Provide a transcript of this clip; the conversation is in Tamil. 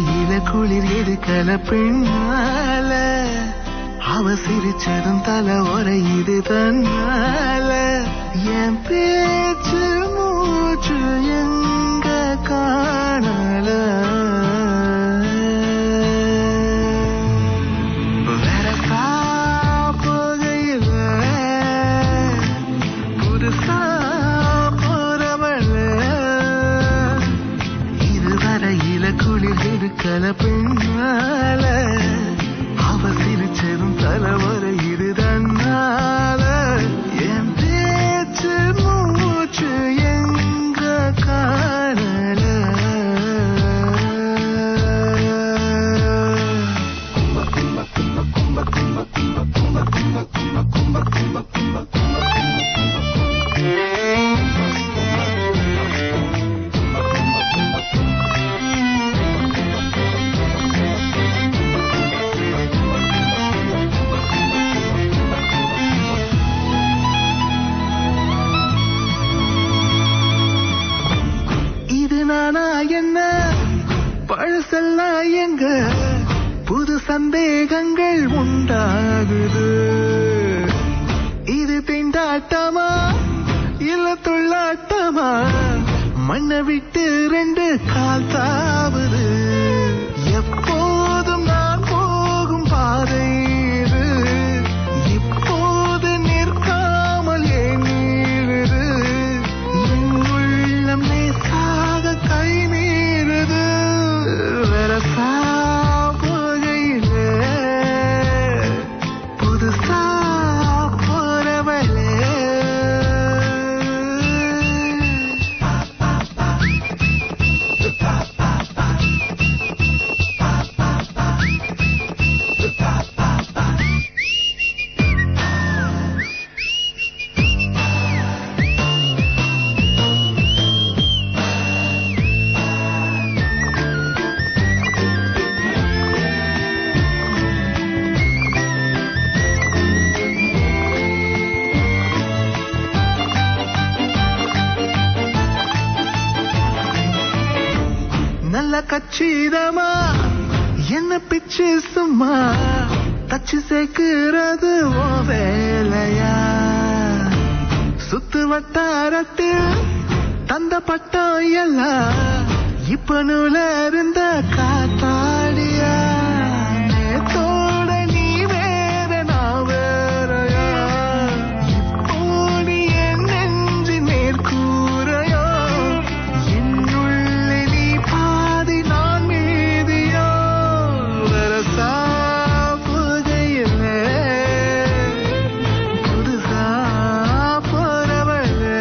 வரையில குளிர் எடுக்கல பெண்ணால அவ சிரிச்சதும் தலை உரையுது தன்னால என் பேச்சு மூச்சு எங்க காணல வெரசா போகையில புதுசா போறவள இதுவரையில குளிர் எடுக்கல பெண்ணால அவ சிரிச்சதும் தலைவரை இருதன்னால என் பேச்சு மூச்சு எங்க காணல நானா என்ன பழசெல்லாம் எங்க புது சந்தேகங்கள் உண்டாகுது இது திண்டாட்டமா இல்ல துள்ளாட்டமா மண்ணை விட்டு 2 கால் தாவுது எப்போதும் நான் போகும் பாதை இது இப்போது நிற்காமல் ஏன் நீடுது என் உள்ளம் நேசாக கை மீறுது வெரசா போகையில புதுசா போறவளே நல்ல கச்சிதமா என்ன பிச்சு சும்மா தச்சு சேர்க்கிறது ஓ வேலையா சுத்து வட்டாரத்தில் தந்த பட்டம் எல்லாம் இப்ப நூல இருந்த காத்தா